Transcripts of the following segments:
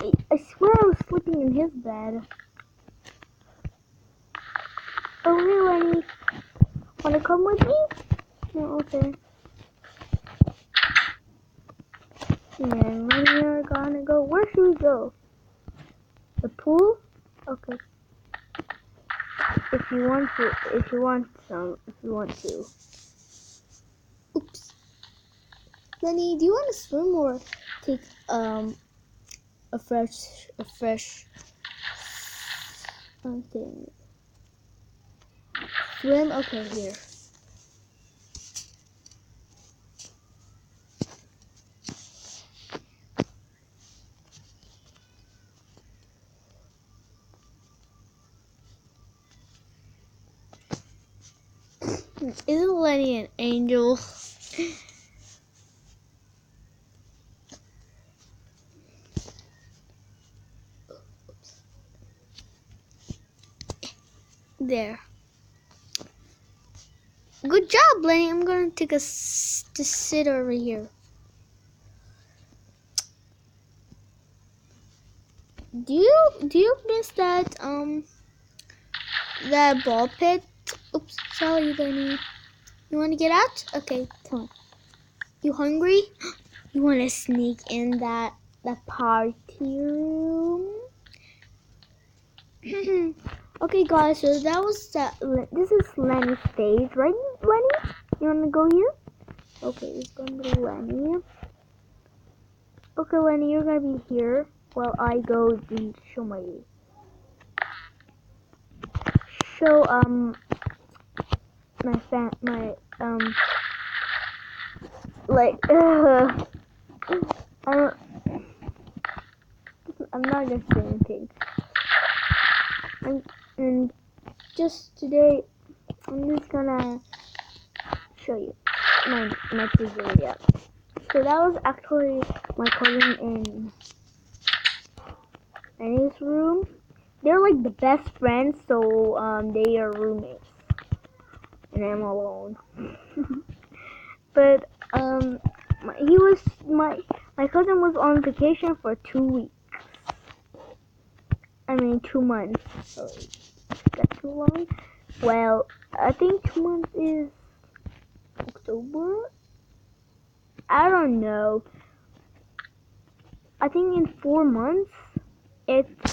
I swear I was sleeping in his bed. Oh, hey, Lenny. Wanna come with me? No, okay. And Lenny are gonna go. Where should we go? The pool? Okay. If you want to. Oops. Lenny, do you want to swim or take a fresh thing? Swim? Okay, here. Isn't Lenny an angel? There. Good job, Lenny. I'm gonna take to sit over here. Do you miss that ball pit? Oops, sorry, Lenny. You wanna get out? Okay, come on. You hungry? You wanna sneak in that party room? Okay, guys. So that was that. This is Lenny's stage, right, Lenny? You wanna go here? Okay, it's gonna be Lenny. Okay, Lenny, you're gonna be here while I go and show my like I'm not gonna say anything. And just today, I'm just gonna show you my area. So that was actually my cousin in Annie's room. They're like the best friends, so they are roommates, and I'm alone. But my cousin was on vacation for 2 weeks. 2 months. Sorry, is that too long? Well, I think 2 months is October. I don't know. I think in 4 months it's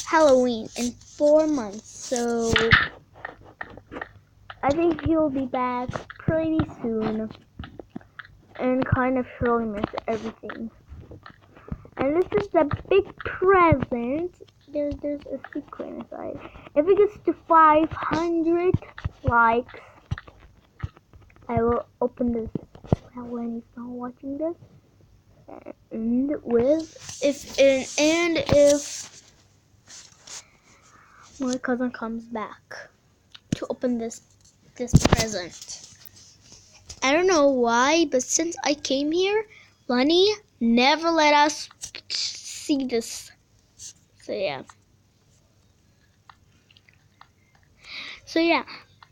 Halloween in 4 months. So I think he'll be back pretty soon and kind of showing us everything. And this is the big present. There's a secret inside. If it gets to 500 likes, I will open this when he's not watching this. And if my cousin comes back to open this present. I don't know why, but since I came here, Lenny never let us see this. So yeah,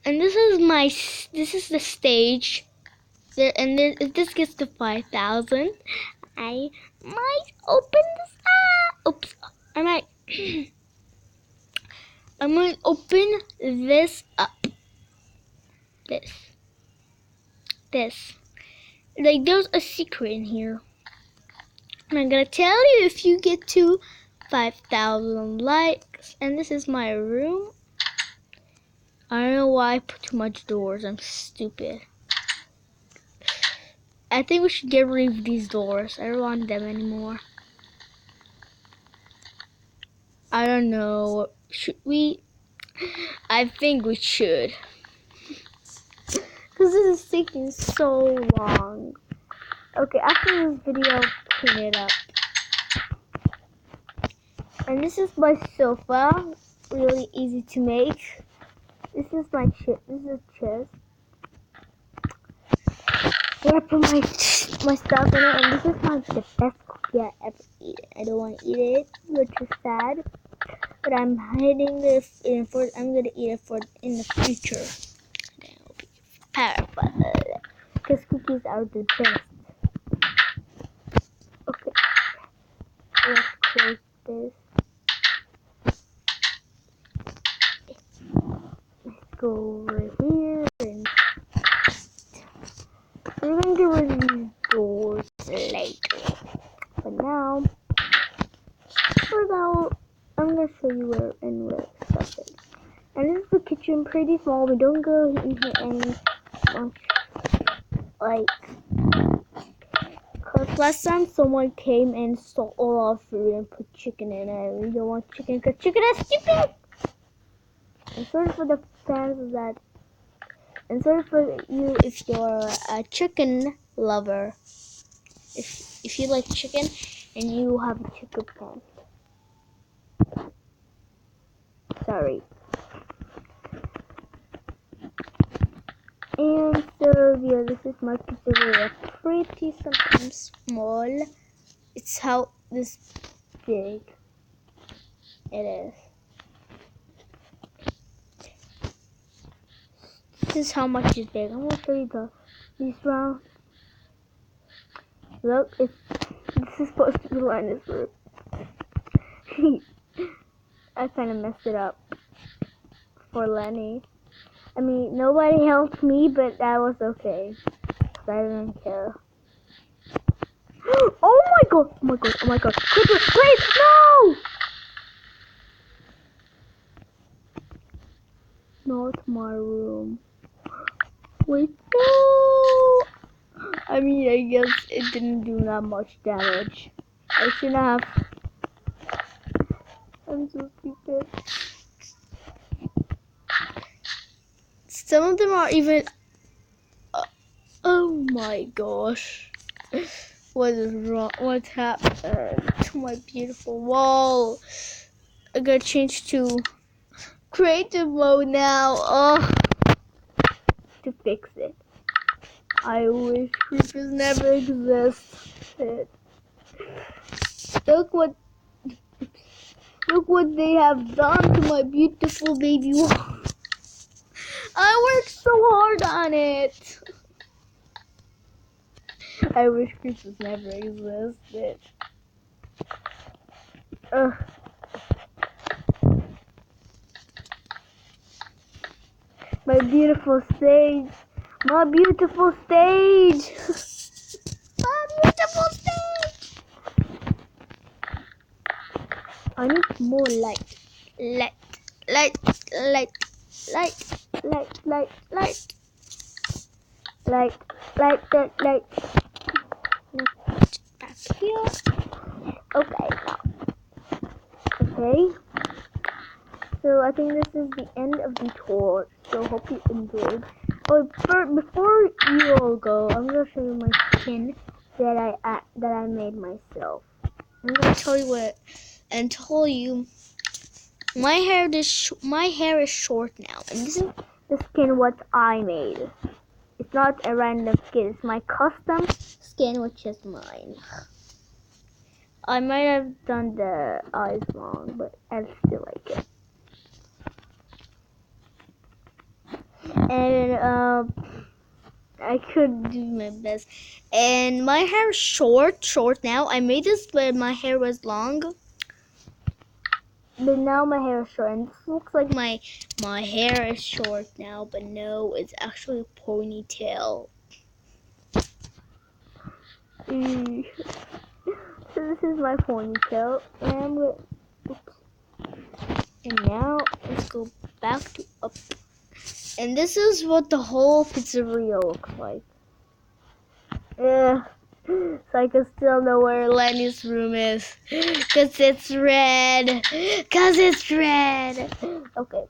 and this is the stage. And then if this gets to 5,000, I might open this. Oops, I might. I'm gonna open this up. This. Like there's a secret in here. And I'm gonna tell you if you get to 5,000 likes. And this is my room. I don't know why I put too much doors. I'm stupid. I think we should get rid of these doors. I don't want them anymore. I don't know. Should we? I think we should. Because this is taking so long. Okay, after this video, I'll clean it up. And this is my sofa. Really easy to make. This is my chest. This is a chest. Where I put my stuff in it. And this is like the best cookie I ever eaten. I don't want to eat it, which is sad. But I'm hiding this in for. I'm gonna eat it in the future. Then I'll be terrified because cookies are the best. Okay, show you where stuff is. And this is the kitchen, pretty small. We don't go in here any much, like, cause last time someone came and stole all our food and put chicken in it. We don't want chicken because chicken is stupid. And sorry for the fans that, and sorry for you if you're a chicken lover. If you like chicken and you have a chicken pan. Sorry. And so yeah, this is my pizzeria. Pretty sometimes small. It's how this big it is. This is how much it's big. I'm gonna show you these round. Look, this is supposed to be Linus' room. I kind of messed it up for Lenny. I mean, nobody helped me, but that was okay. Cause I didn't care. Oh my god! Oh my god! Oh my god! Creeper! Please! No! Not my room. Wait, no! I mean, I guess it didn't do that much damage. I shouldn't have. I'm so stupid. Some of them are even. Oh my gosh. What is wrong? What happened to my beautiful wall? I gotta change to creative mode now. To fix it. I wish creepers never existed. Look what they have done to my beautiful baby wall. I worked so hard on it. I wish creepers never existed. Ugh. My beautiful stage. My beautiful stage. My beautiful stage. I need more light. Light. Light. Light. Light. Light. Light. Light. Light. Light. Light. Light. Back here. Okay. Okay. So I think this is the end of the tour. So hope you enjoyed. Oh, before you all go, I'm gonna show you my skin that I made myself. I'm gonna tell you tell you my hair is short now, and this is the skin what I made. It's not a random skin. It's my custom skin, which is mine. I might have done the eyes wrong, but I still like it. And I could do my best. And my hair is short now. I made this when my hair was long, but now my hair is short. And this looks like my hair is short now, but no, it's actually a ponytail. So this is my ponytail, and now let's go back to up. And this is what the whole pizzeria looks like. So I can still know where Lenny's room is. Cause it's red. Okay.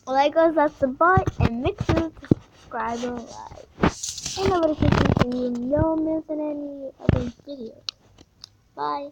Well, I guess that's the bye, and make sure to subscribe and like. And notifications so you don't miss any other videos. Bye.